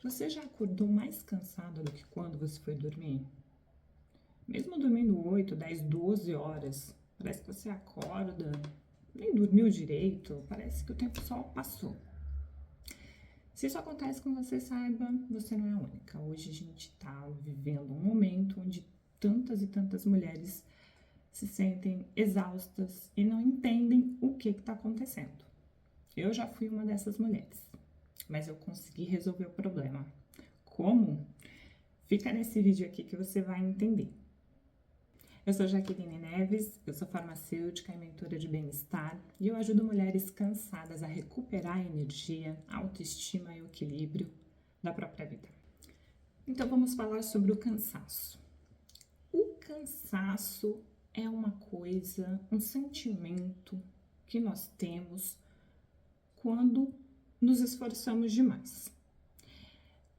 Você já acordou mais cansada do que quando você foi dormir? Mesmo dormindo 8, 10, 12 horas, parece que você acorda, nem dormiu direito, parece que o tempo só passou. Se isso acontece com você, saiba, você não é a única. Hoje a gente está vivendo um momento onde tantas e tantas mulheres se sentem exaustas e não entendem o que está acontecendo. Eu já fui uma dessas mulheres, mas eu consegui resolver o problema. Como? Fica nesse vídeo aqui que você vai entender. Eu sou Jaqueline Neves, eu sou farmacêutica e mentora de bem-estar e eu ajudo mulheres cansadas a recuperar a energia, a autoestima e o equilíbrio da própria vida. Então vamos falar sobre o cansaço. O cansaço é uma coisa, um sentimento que nós temos quando nos esforçamos demais.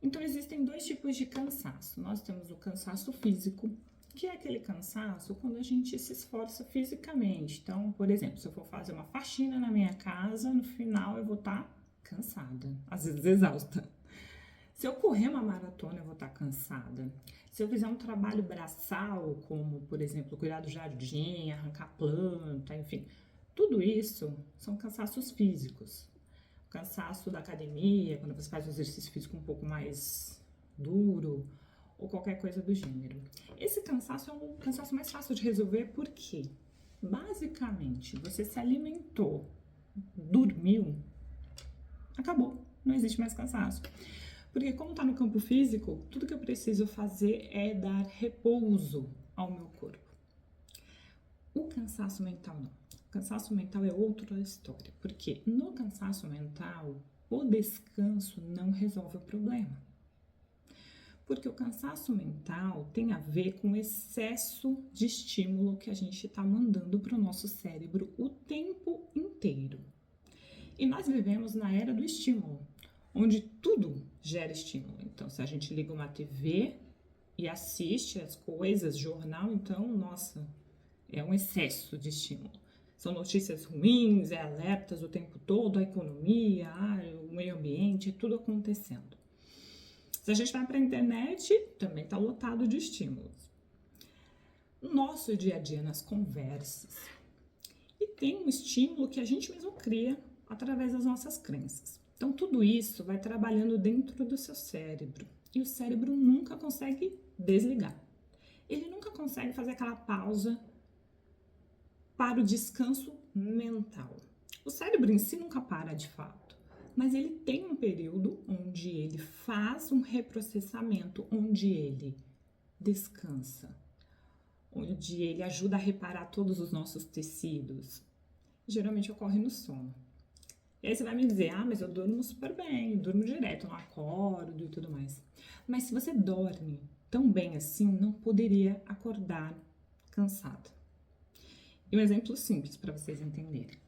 Então existem dois tipos de cansaço. Nós temos o cansaço físico, que é aquele cansaço quando a gente se esforça fisicamente. Então, por exemplo, se eu for fazer uma faxina na minha casa, no final eu vou estar cansada, às vezes exausta. Se eu correr uma maratona, eu vou estar cansada. Se eu fizer um trabalho braçal, como, por exemplo, cuidar do jardim, arrancar planta, enfim, tudo isso são cansaços físicos. O cansaço da academia, quando você faz um exercício físico um pouco mais duro, ou qualquer coisa do gênero. Esse cansaço é um cansaço mais fácil de resolver porque, basicamente, você se alimentou, dormiu, acabou, não existe mais cansaço. Porque como está no campo físico, tudo que eu preciso fazer é dar repouso ao meu corpo. O cansaço mental não. O cansaço mental é outra história, porque no cansaço mental, o descanso não resolve o problema. Porque o cansaço mental tem a ver com o excesso de estímulo que a gente está mandando para o nosso cérebro o tempo inteiro. E nós vivemos na era do estímulo, onde tudo gera estímulo. Então, se a gente liga uma TV e assiste as coisas, jornal, então, nossa, é um excesso de estímulo. São notícias ruins, alertas o tempo todo, a economia, o meio ambiente, tudo acontecendo. Se a gente vai para a internet, também está lotado de estímulos. O nosso dia a dia nas conversas. E tem um estímulo que a gente mesmo cria através das nossas crenças. Então, tudo isso vai trabalhando dentro do seu cérebro. E o cérebro nunca consegue desligar. Ele nunca consegue fazer aquela pausa para o descanso mental. O cérebro em si nunca para de fato. Mas ele tem um período onde ele faz um reprocessamento, onde ele descansa, onde ele ajuda a reparar todos os nossos tecidos. Geralmente ocorre no sono. E aí você vai me dizer, mas eu durmo super bem, eu durmo direto, não acordo e tudo mais. Mas se você dorme tão bem assim, não poderia acordar cansado. E um exemplo simples para vocês entenderem.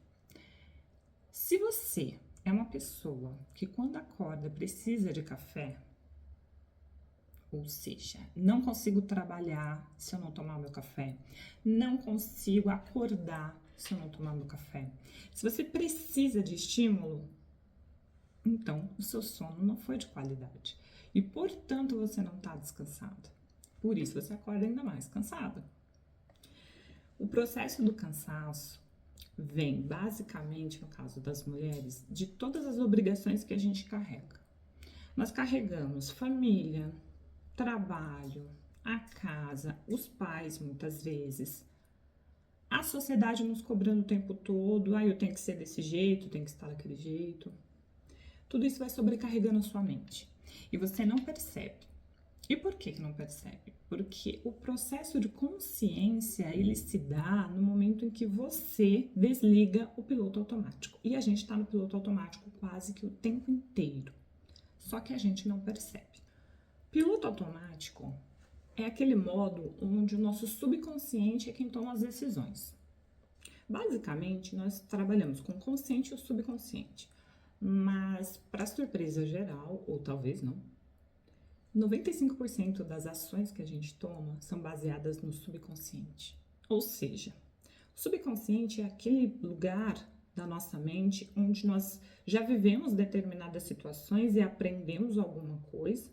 Se você é uma pessoa que quando acorda precisa de café, ou seja, não consigo trabalhar se eu não tomar meu café, não consigo acordar se eu não tomar meu café. Se você precisa de estímulo, então o seu sono não foi de qualidade e, portanto, você não está descansado. Por isso você acorda ainda mais cansado. O processo do cansaço vem basicamente, no caso das mulheres, de todas as obrigações que a gente carrega. Nós carregamos família, trabalho, a casa, os pais muitas vezes, a sociedade nos cobrando o tempo todo, eu tenho que ser desse jeito, tenho que estar daquele jeito. Tudo isso vai sobrecarregando a sua mente e você não percebe. E por que não percebe? Porque o processo de consciência, ele se dá no momento em que você desliga o piloto automático. E a gente está no piloto automático quase que o tempo inteiro. Só que a gente não percebe. Piloto automático é aquele modo onde o nosso subconsciente é quem toma as decisões. Basicamente, nós trabalhamos com o consciente e o subconsciente. Mas, para surpresa geral, ou talvez não, 95% das ações que a gente toma são baseadas no subconsciente. Ou seja, o subconsciente é aquele lugar da nossa mente, onde nós já vivemos determinadas situações e aprendemos alguma coisa,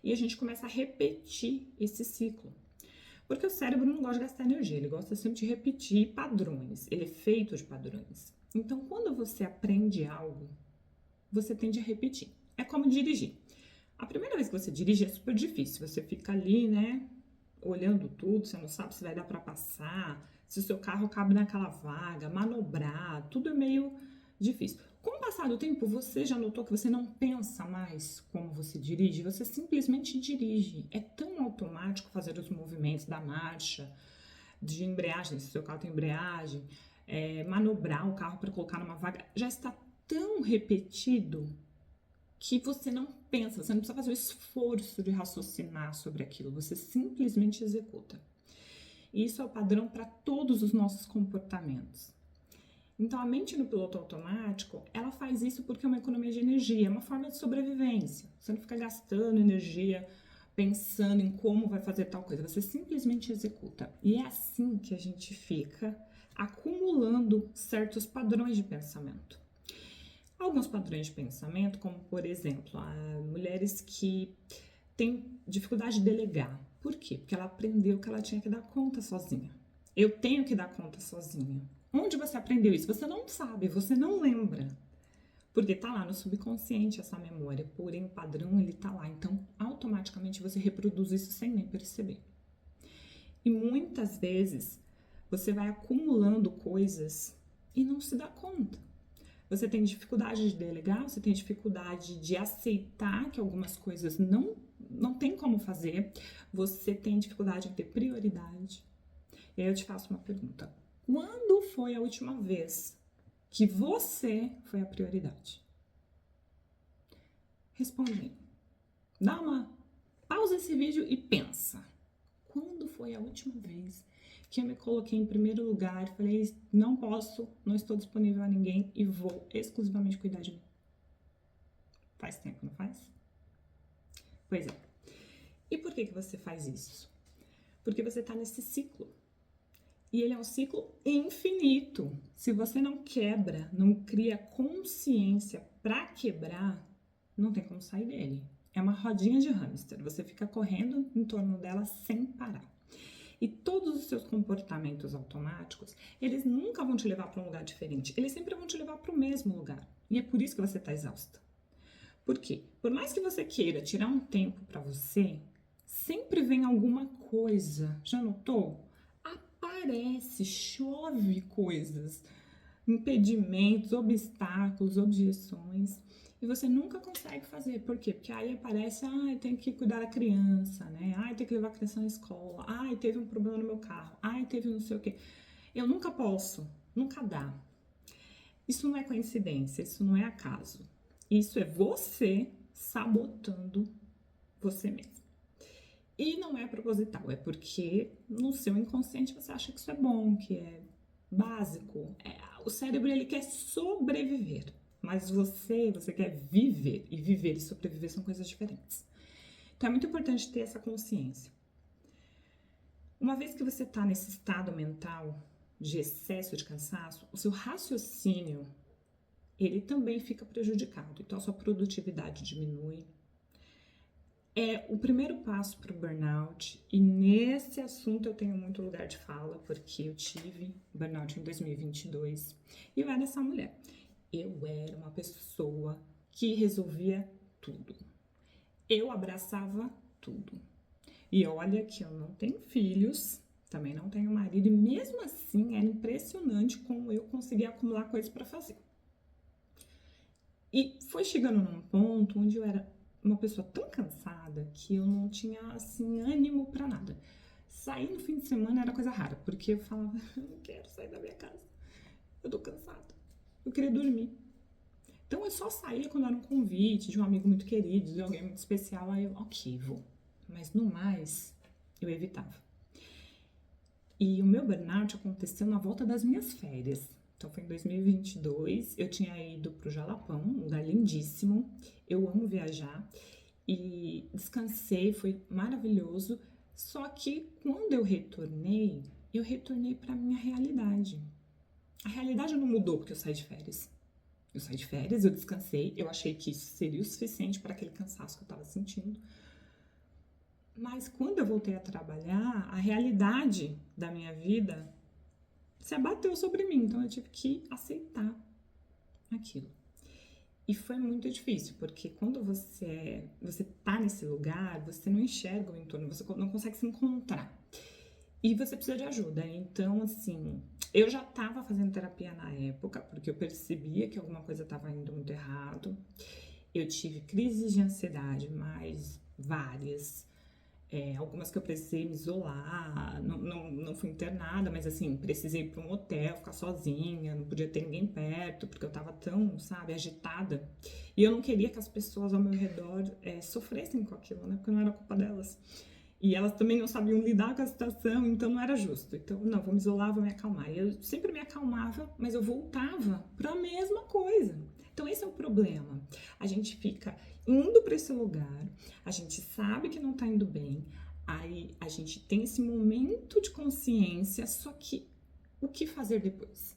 e a gente começa a repetir esse ciclo. Porque o cérebro não gosta de gastar energia, ele gosta sempre de repetir padrões, ele é feito de padrões. Então, quando você aprende algo, você tende a repetir. É como dirigir. A primeira vez que você dirige é super difícil, você fica ali, né, olhando tudo, você não sabe se vai dar para passar, se o seu carro cabe naquela vaga, manobrar, tudo é meio difícil. Com o passar do tempo, você já notou que você não pensa mais como você dirige, você simplesmente dirige. É tão automático fazer os movimentos da marcha, de embreagem, se o seu carro tem embreagem, manobrar o carro para colocar numa vaga, já está tão repetido que você não pensa, você não precisa fazer o esforço de raciocinar sobre aquilo, você simplesmente executa. E isso é o padrão para todos os nossos comportamentos. Então, a mente no piloto automático, ela faz isso porque é uma economia de energia, é uma forma de sobrevivência. Você não fica gastando energia pensando em como vai fazer tal coisa, você simplesmente executa. E é assim que a gente fica acumulando certos padrões de pensamento. Alguns padrões de pensamento, como por exemplo, mulheres que têm dificuldade de delegar. Por quê? Porque ela aprendeu que ela tinha que dar conta sozinha. Eu tenho que dar conta sozinha. Onde você aprendeu isso? Você não sabe, você não lembra. Porque tá lá no subconsciente essa memória, porém o padrão ele tá lá. Então, automaticamente você reproduz isso sem nem perceber. E muitas vezes você vai acumulando coisas e não se dá conta. Você tem dificuldade de delegar, você tem dificuldade de aceitar que algumas coisas não tem como fazer, você tem dificuldade em ter prioridade. E aí eu te faço uma pergunta. Quando foi a última vez que você foi a prioridade? Responde aí. Dá uma pausa esse vídeo e pensa. Quando foi a última vez que eu me coloquei em primeiro lugar e falei, não posso, não estou disponível a ninguém e vou exclusivamente cuidar de mim? Faz tempo, não faz? Pois é. E por que você faz isso? Porque você está nesse ciclo. E ele é um ciclo infinito. Se você não quebra, não cria consciência para quebrar, não tem como sair dele. É uma rodinha de hamster. Você fica correndo em torno dela sem parar. E todos os seus comportamentos automáticos, eles nunca vão te levar para um lugar diferente. Eles sempre vão te levar para o mesmo lugar. E é por isso que você está exausta. Por quê? Por mais que você queira tirar um tempo para você, sempre vem alguma coisa. Já notou? Aparece, chove coisas, impedimentos, obstáculos, objeções, e você nunca consegue fazer. Por quê? Porque aí aparece, tem que cuidar da criança, né? Tem que levar a criança na escola. Teve um problema no meu carro. Teve não sei o quê. Eu nunca posso, nunca dá. Isso não é coincidência, isso não é acaso. Isso é você sabotando você mesmo. E não é proposital, é porque no seu inconsciente você acha que isso é bom, que é básico. O cérebro ele quer sobreviver, mas você quer viver, e viver e sobreviver são coisas diferentes. Então é muito importante ter essa consciência. Uma vez que você está nesse estado mental de excesso de cansaço, o seu raciocínio ele também fica prejudicado, então a sua produtividade diminui. É o primeiro passo para o burnout, e nesse assunto eu tenho muito lugar de fala, porque eu tive burnout em 2022 e eu era essa mulher. Eu era uma pessoa que resolvia tudo. Eu abraçava tudo. E olha que eu não tenho filhos, também não tenho marido, e mesmo assim era impressionante como eu conseguia acumular coisas para fazer. E foi chegando num ponto onde eu era uma pessoa tão cansada que eu não tinha, assim, ânimo pra nada. Sair no fim de semana era coisa rara, porque eu falava, eu não quero sair da minha casa, eu tô cansada, eu queria dormir. Então eu só saía quando era um convite de um amigo muito querido, de alguém muito especial, aí eu, ok, vou. Mas no mais, eu evitava. E o meu burnout aconteceu na volta das minhas férias. Então foi em 2022, eu tinha ido pro Jalapão, um lugar lindíssimo, eu amo viajar, e descansei, foi maravilhoso, só que quando eu retornei pra minha realidade. A realidade não mudou porque eu saí de férias. Eu saí de férias, eu descansei, eu achei que isso seria o suficiente para aquele cansaço que eu estava sentindo. Mas quando eu voltei a trabalhar, a realidade da minha vida se abateu sobre mim, então eu tive que aceitar aquilo. E foi muito difícil, porque quando você tá nesse lugar, você não enxerga o entorno, você não consegue se encontrar. E você precisa de ajuda. Então, assim, eu já estava fazendo terapia na época, porque eu percebia que alguma coisa estava indo muito errado. Eu tive crises de ansiedade, mas várias. Algumas que eu precisei me isolar, não fui internada, mas assim, precisei ir para um hotel, ficar sozinha, não podia ter ninguém perto, porque eu tava tão, sabe, agitada. E eu não queria que as pessoas ao meu redor sofressem com aquilo, né, porque não era culpa delas. E elas também não sabiam lidar com a situação, então não era justo. Então, não, vou me isolar, vou me acalmar. E eu sempre me acalmava, mas eu voltava para a mesma coisa. Então, esse é o problema. A gente fica indo para esse lugar, a gente sabe que não tá indo bem, aí a gente tem esse momento de consciência, só que o que fazer depois?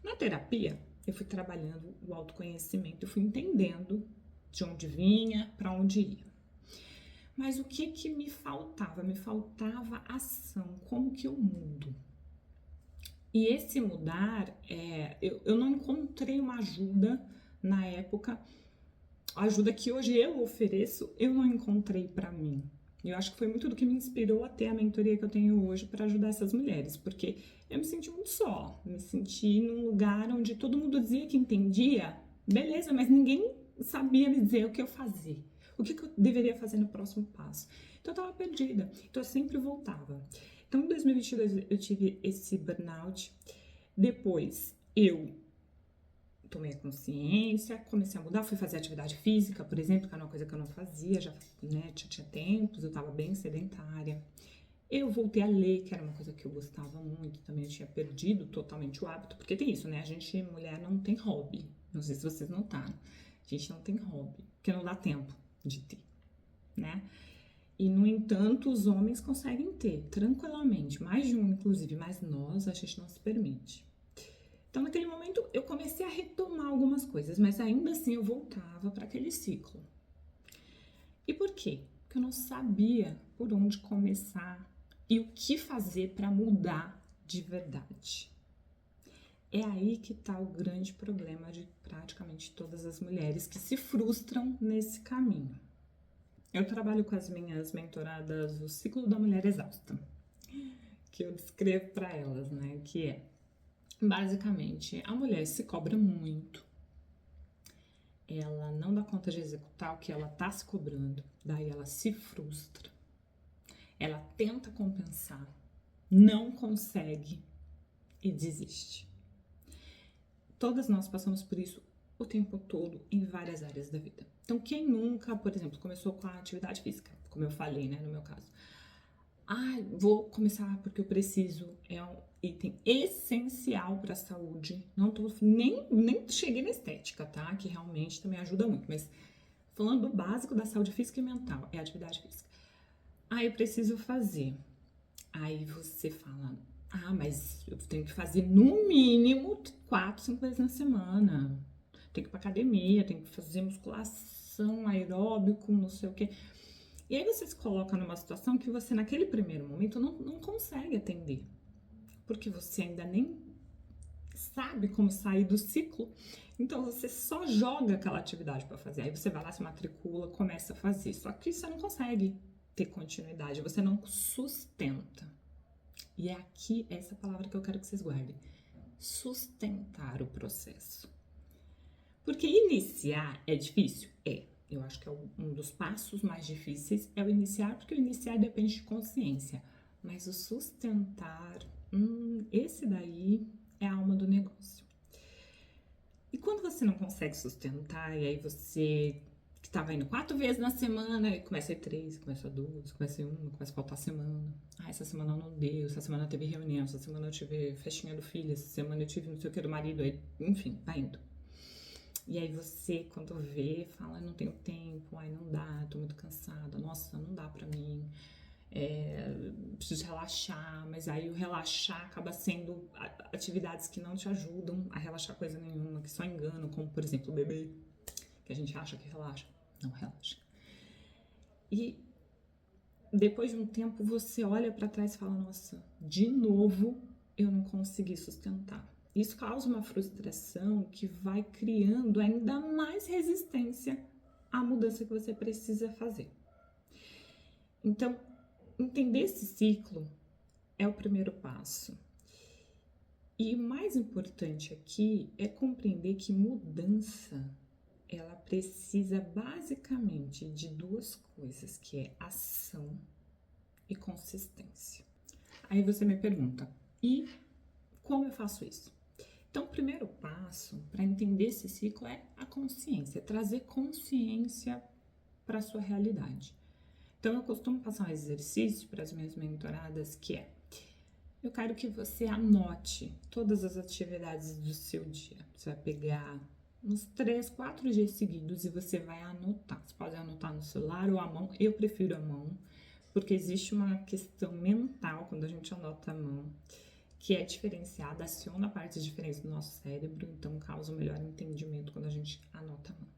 Na terapia, eu fui trabalhando o autoconhecimento, eu fui entendendo de onde vinha, para onde ia. Mas o que me faltava? Me faltava ação, como que eu mudo? E esse mudar, eu não encontrei uma ajuda na época, a ajuda que hoje eu ofereço, eu não encontrei para mim. Eu acho que foi muito do que me inspirou a ter a mentoria que eu tenho hoje para ajudar essas mulheres, porque eu me senti muito só, me senti num lugar onde todo mundo dizia que entendia, beleza, mas ninguém sabia me dizer o que eu fazia, o que eu deveria fazer no próximo passo. Então eu tava perdida, então eu sempre voltava. Então em 2022 eu tive esse burnout, depois eu tomei a consciência, comecei a mudar, fui fazer atividade física, por exemplo, que era uma coisa que eu não fazia, já tinha tempos, eu estava bem sedentária. Eu voltei a ler, que era uma coisa que eu gostava muito, também eu tinha perdido totalmente o hábito, porque tem isso, né? A gente, mulher, não tem hobby. Não sei se vocês notaram. A gente não tem hobby, porque não dá tempo de ter, né? E, no entanto, os homens conseguem ter tranquilamente, mais de um, inclusive, mas nós, a gente não se permite. Então, naquele momento, eu comecei a retomar algumas coisas, mas ainda assim eu voltava para aquele ciclo. E por quê? Porque eu não sabia por onde começar e o que fazer para mudar de verdade. É aí que está o grande problema de praticamente todas as mulheres que se frustram nesse caminho. Eu trabalho com as minhas mentoradas o ciclo da mulher exausta, que eu descrevo para elas, né? Que é basicamente, a mulher se cobra muito, ela não dá conta de executar o que ela tá se cobrando, daí ela se frustra, ela tenta compensar, não consegue e desiste. Todas nós passamos por isso o tempo todo em várias áreas da vida. Então, quem nunca, por exemplo, começou com a atividade física, como eu falei, né, no meu caso. Vou começar porque eu preciso, é um item essencial para a saúde. Não tô, nem cheguei na estética, tá? Que realmente também ajuda muito, mas falando do básico da saúde física e mental, é a atividade física. Eu preciso fazer. Aí você fala, mas eu tenho que fazer no mínimo 4, 5 vezes na semana. Tenho que ir pra academia, tenho que fazer musculação, aeróbico, não sei o quê. E aí você se coloca numa situação que você, naquele primeiro momento, não consegue atender. Porque você ainda nem sabe como sair do ciclo. Então, você só joga aquela atividade para fazer. Aí você vai lá, se matricula, começa a fazer. Só que você não consegue ter continuidade, você não sustenta. E é aqui essa palavra que eu quero que vocês guardem. Sustentar o processo. Porque iniciar é difícil? Eu acho que é um dos passos mais difíceis é o iniciar, porque o iniciar depende de consciência. Mas o sustentar, esse daí é a alma do negócio. E quando você não consegue sustentar, e aí você que estava indo 4 vezes na semana, e começa a ir 3, começa a 2, começa a ir 1, começa a faltar semana. Essa semana não deu, essa semana teve reunião, essa semana eu tive festinha do filho, essa semana eu tive não sei o que do marido, aí, enfim, vai indo. E aí você, quando vê, fala, não tenho tempo, não dá, tô muito cansada, nossa, não dá pra mim. preciso relaxar, mas aí o relaxar acaba sendo atividades que não te ajudam a relaxar coisa nenhuma, que só enganam, como por exemplo o bebê, que a gente acha que relaxa, não relaxa. E depois de um tempo você olha para trás e fala, nossa, de novo eu não consegui sustentar. Isso causa uma frustração que vai criando ainda mais resistência à mudança que você precisa fazer. Então, entender esse ciclo é o primeiro passo. E o mais importante aqui é compreender que mudança, ela precisa basicamente de duas coisas, que é ação e consistência. Aí você me pergunta, e como eu faço isso? Então, o primeiro passo para entender esse ciclo é a consciência, trazer consciência para a sua realidade. Então, eu costumo passar um exercício para as minhas mentoradas que é: eu quero que você anote todas as atividades do seu dia. Você vai pegar uns 3, 4 dias seguidos e você vai anotar. Você pode anotar no celular ou à mão. Eu prefiro a mão, porque existe uma questão mental quando a gente anota a mão, que é diferenciada, aciona partes diferentes do nosso cérebro, então causa um melhor entendimento quando a gente anota a mão.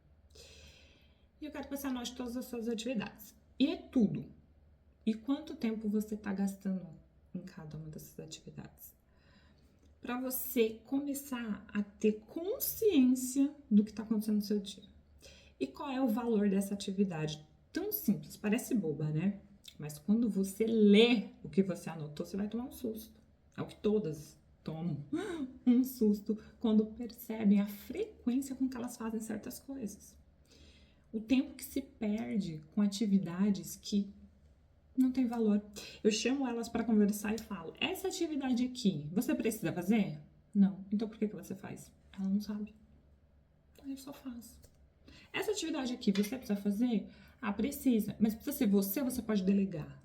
E eu quero que você anote todas as suas atividades. E é tudo. E quanto tempo você está gastando em cada uma dessas atividades? Para você começar a ter consciência do que está acontecendo no seu dia. E qual é o valor dessa atividade? Tão simples, parece boba, né? Mas quando você lê o que você anotou, você vai tomar um susto. É o que todas tomam, um susto quando percebem a frequência com que elas fazem certas coisas. O tempo que se perde com atividades que não tem valor. Eu chamo elas para conversar e falo, essa atividade aqui, você precisa fazer? Não. Então por que você faz? Ela não sabe. Aí eu só faço. Essa atividade aqui, você precisa fazer? Ah, precisa. Mas precisa ser você ou você pode delegar?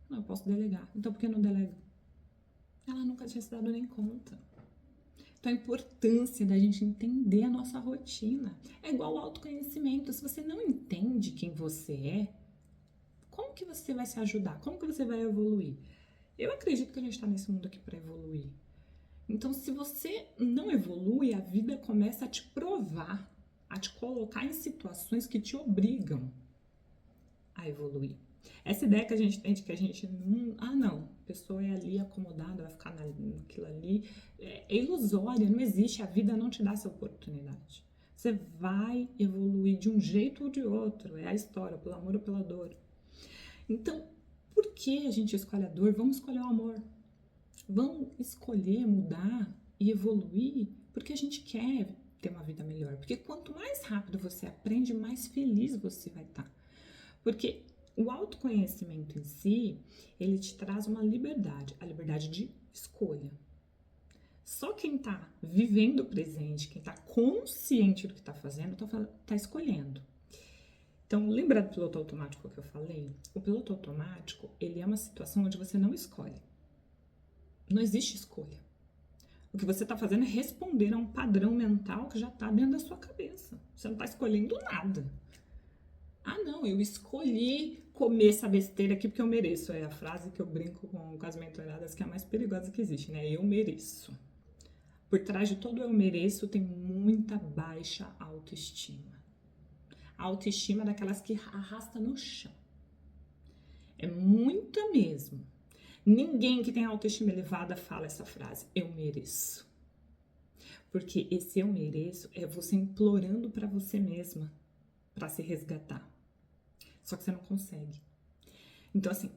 Não, eu posso delegar. Então por que não delega? Ela nunca tinha se dado nem conta. Então, a importância da gente entender a nossa rotina. É igual ao autoconhecimento. Se você não entende quem você é, como que você vai se ajudar? Como que você vai evoluir? Eu acredito que a gente está nesse mundo aqui para evoluir. Então, se você não evolui, a vida começa a te provar, a te colocar em situações que te obrigam a evoluir. Essa ideia que a gente tem de que a gente não... a pessoa é ali acomodada, vai ficar naquilo ali, é ilusória, não existe, a vida não te dá essa oportunidade. Você vai evoluir de um jeito ou de outro, é a história, pelo amor ou pela dor. Então, por que a gente escolhe a dor? Vamos escolher o amor. Vamos escolher mudar e evoluir porque a gente quer ter uma vida melhor. Porque quanto mais rápido você aprende, mais feliz você vai estar. Porque o autoconhecimento em si, ele te traz uma liberdade, a liberdade de escolha. Só quem está vivendo o presente, quem está consciente do que está fazendo, está escolhendo. Então, lembra do piloto automático que eu falei? O piloto automático, ele é uma situação onde você não escolhe. Não existe escolha. O que você está fazendo é responder a um padrão mental que já está dentro da sua cabeça. Você não está escolhendo nada. Ah, não, eu escolhi comer essa besteira aqui porque eu mereço. É a frase que eu brinco com as mentoradas, que é a mais perigosa que existe, né? Eu mereço. Por trás de todo eu mereço tem muita baixa autoestima. A autoestima é daquelas que arrasta no chão. É muita mesmo. Ninguém que tem autoestima elevada fala essa frase, eu mereço. Porque esse eu mereço é você implorando para você mesma para se resgatar. Só que você não consegue. Então, assim,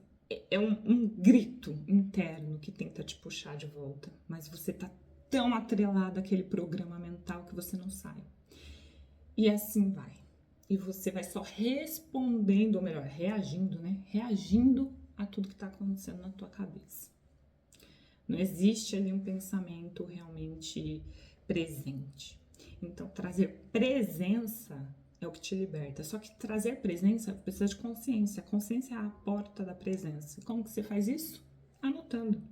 é um grito interno que tenta te puxar de volta. Mas você tá tão atrelado àquele programa mental que você não sai. E assim vai. E você vai só respondendo, ou melhor, reagindo, né? Reagindo a tudo que tá acontecendo na tua cabeça. Não existe ali um pensamento realmente presente. Então, trazer presença é o que te liberta. Só que trazer presença precisa de consciência. A consciência é a porta da presença. Como que você faz isso? Anotando.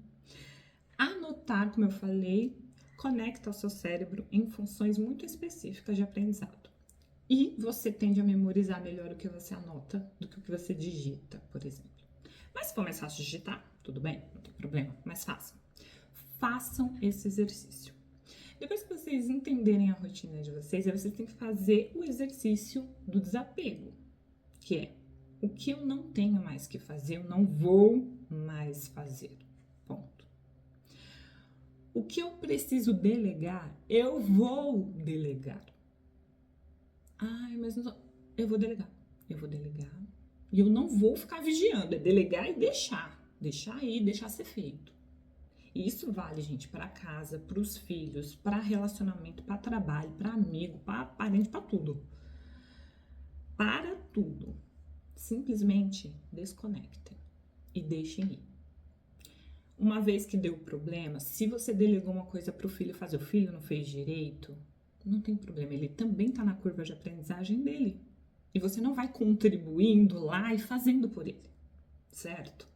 Anotar, como eu falei, conecta o seu cérebro em funções muito específicas de aprendizado. E você tende a memorizar melhor o que você anota do que o que você digita, por exemplo. Mas se for mais fácil digitar, tudo bem, não tem problema, mas façam. Façam esse exercício. Depois que vocês entenderem a rotina de vocês, aí vocês têm que fazer o exercício do desapego, que é o que eu não tenho mais que fazer, eu não vou mais fazer. Ponto. O que eu preciso delegar, eu vou delegar. Ai, mas não, eu vou delegar. Eu vou delegar. E eu não vou ficar vigiando, é delegar e deixar. Deixar aí, deixar ser feito. E isso vale, gente, para casa, para os filhos, para relacionamento, para trabalho, para amigo, para parente, para tudo. Para tudo. Simplesmente desconectem e deixem ir. Uma vez que deu problema, se você delegou uma coisa para o filho fazer, o filho não fez direito, não tem problema, ele também está na curva de aprendizagem dele. E você não vai contribuindo lá e fazendo por ele, certo?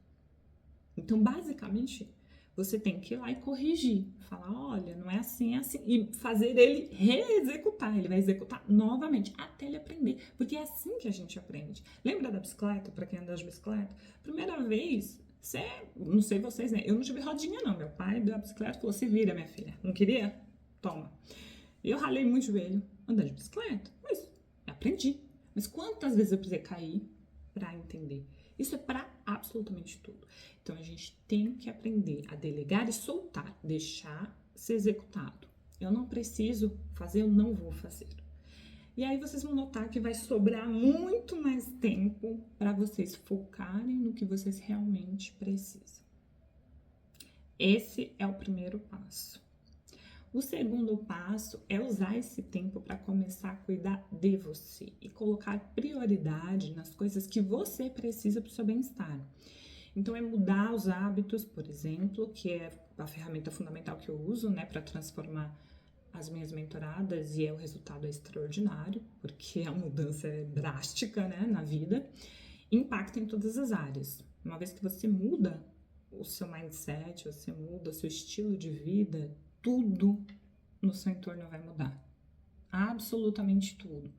Então, basicamente, você tem que ir lá e corrigir. Falar, olha, não é assim, é assim. E fazer ele reexecutar. Ele vai executar novamente, até ele aprender. Porque é assim que a gente aprende. Lembra da bicicleta, para quem anda de bicicleta? Primeira vez, não sei vocês, né? Eu não tive rodinha, não. Meu pai deu a bicicleta e falou, se vira, minha filha. Não queria? Toma. Eu ralei muito o joelho andando de bicicleta. Mas aprendi. Mas quantas vezes eu precisei cair para entender? Isso é para absolutamente tudo. Então, a gente tem que aprender a delegar e soltar, deixar ser executado. Eu não preciso fazer, eu não vou fazer. E aí vocês vão notar que vai sobrar muito mais tempo para vocês focarem no que vocês realmente precisam. Esse é o primeiro passo. O segundo passo é usar esse tempo para começar a cuidar de você e colocar prioridade nas coisas que você precisa para o seu bem-estar. Então, é mudar os hábitos, por exemplo, que é a ferramenta fundamental que eu uso, né, para transformar as minhas mentoradas, e o resultado é extraordinário, porque a mudança é drástica, né, na vida, impacta em todas as áreas. Uma vez que você muda o seu mindset, você muda o seu estilo de vida, tudo no seu entorno vai mudar. Absolutamente tudo.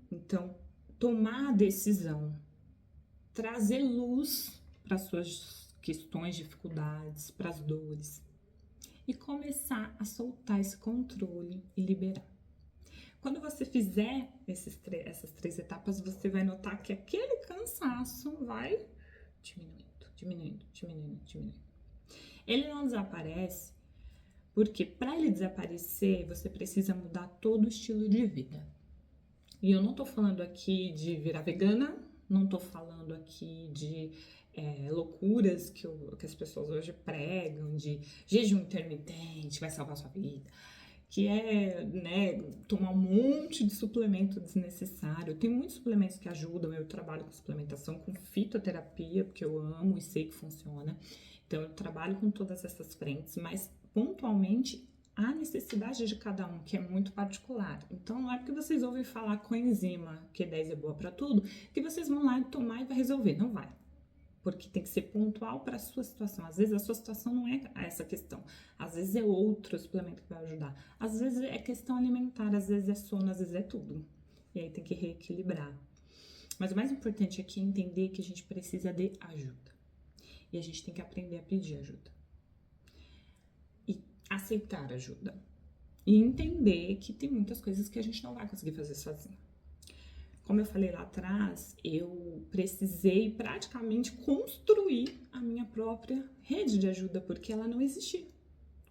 Então, tomar a decisão, trazer luz para suas questões, dificuldades, para as dores e começar a soltar esse controle e liberar. Quando você fizer essas três etapas, você vai notar que aquele cansaço vai diminuindo. Ele não desaparece porque para ele desaparecer, você precisa mudar todo o estilo de vida. E eu não tô falando aqui de virar vegana, não tô falando aqui de loucuras que as pessoas hoje pregam, de jejum intermitente, vai salvar a sua vida, que é, né, tomar um monte de suplemento desnecessário. Tem muitos suplementos que ajudam, eu trabalho com suplementação, com fitoterapia, porque eu amo e sei que funciona. Então, eu trabalho com todas essas frentes, mas pontualmente a necessidade de cada um, que é muito particular. Então, não é porque vocês ouvem falar coenzima, Q10 é boa para tudo, que vocês vão lá tomar e vai resolver. Não vai. Porque tem que ser pontual para a sua situação. Às vezes a sua situação não é essa questão. Às vezes é outro suplemento que vai ajudar. Às vezes é questão alimentar, às vezes é sono, às vezes é tudo. E aí tem que reequilibrar. Mas o mais importante aqui é entender que a gente precisa de ajuda. E a gente tem que aprender a pedir ajuda. E aceitar ajuda. E entender que tem muitas coisas que a gente não vai conseguir fazer sozinho. Como eu falei lá atrás, eu precisei praticamente construir a minha própria rede de ajuda, porque ela não existia.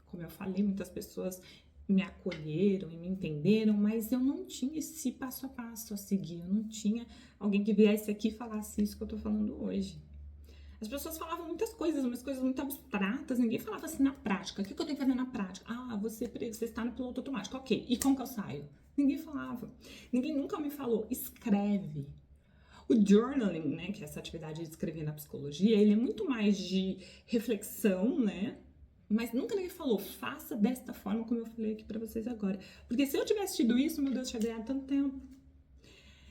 Como eu falei, muitas pessoas me acolheram e me entenderam, mas eu não tinha esse passo a passo a seguir. Eu não tinha alguém que viesse aqui e falasse isso que eu tô falando hoje. As pessoas falavam muitas coisas, umas coisas muito abstratas, ninguém falava assim na prática. O que eu tenho que fazer na prática? Ah, você está no piloto automático, ok. E como que eu saio? Ninguém falava. Ninguém nunca me falou, escreve. O journaling, né, que é essa atividade de escrever na psicologia, ele é muito mais de reflexão, né? Mas nunca ninguém falou, faça desta forma como eu falei aqui pra vocês agora. Porque se eu tivesse tido isso, meu Deus, eu tinha ganhado tanto tempo.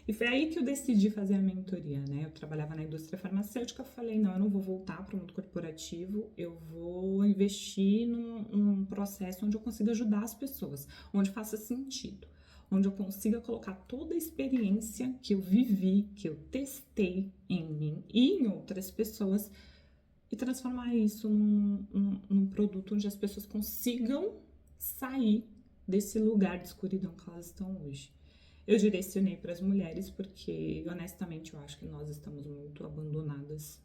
E foi aí que eu decidi fazer a mentoria, né? Eu trabalhava na indústria farmacêutica, eu falei, não, eu não vou voltar para o mundo corporativo, eu vou investir num processo onde eu consiga ajudar as pessoas, onde faça sentido, onde eu consiga colocar toda a experiência que eu vivi, que eu testei em mim e em outras pessoas e transformar isso num produto onde as pessoas consigam sair desse lugar de escuridão que elas estão hoje. Eu direcionei para as mulheres porque, honestamente, eu acho que nós estamos muito abandonadas.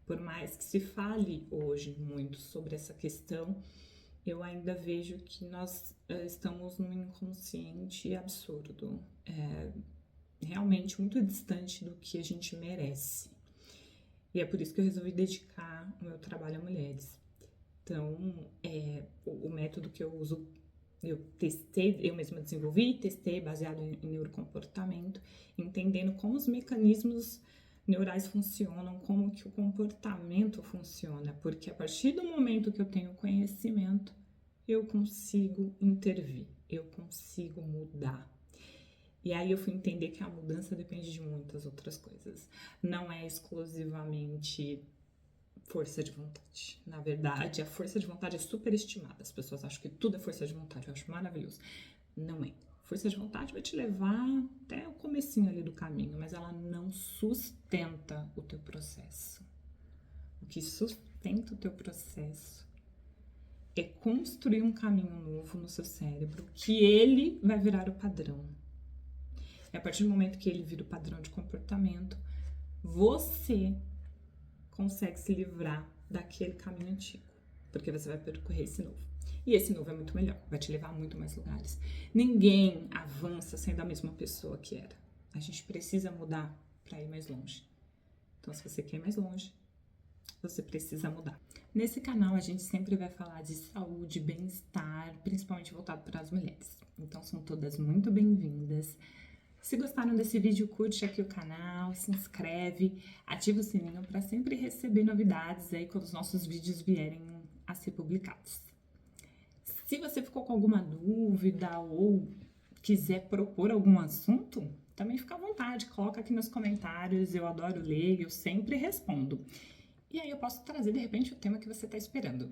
Por mais que se fale hoje muito sobre essa questão, eu ainda vejo que nós estamos num inconsciente absurdo, realmente muito distante do que a gente merece. E é por isso que eu resolvi dedicar o meu trabalho a mulheres. Então, o método que eu uso, eu testei, eu mesma desenvolvi, testei baseado em neurocomportamento, entendendo como os mecanismos neurais funcionam, como que o comportamento funciona, porque a partir do momento que eu tenho conhecimento, eu consigo intervir, eu consigo mudar. E aí eu fui entender que a mudança depende de muitas outras coisas. Não é exclusivamente força de vontade. Na verdade, a força de vontade é superestimada. As pessoas acham que tudo é força de vontade. Eu acho maravilhoso. Não é. Força de vontade vai te levar até o comecinho ali do caminho, mas ela não sustenta o teu processo. O que sustenta o teu processo é construir um caminho novo no seu cérebro, que ele vai virar o padrão. E a partir do momento que ele vira o padrão de comportamento, você consegue se livrar daquele caminho antigo, porque você vai percorrer esse novo. E esse novo é muito melhor, vai te levar a muito mais lugares. Ninguém avança sendo a mesma pessoa que era. A gente precisa mudar para ir mais longe. Então, se você quer ir mais longe, você precisa mudar. Nesse canal, a gente sempre vai falar de saúde, bem-estar, principalmente voltado para as mulheres. Então, são todas muito bem-vindas. Se gostaram desse vídeo, curte aqui o canal, se inscreve, ativa o sininho para sempre receber novidades aí quando os nossos vídeos vierem a ser publicados. Se você ficou com alguma dúvida ou quiser propor algum assunto, também fica à vontade, coloca aqui nos comentários, eu adoro ler, eu sempre respondo. E aí eu posso trazer, de repente, o tema que você está esperando.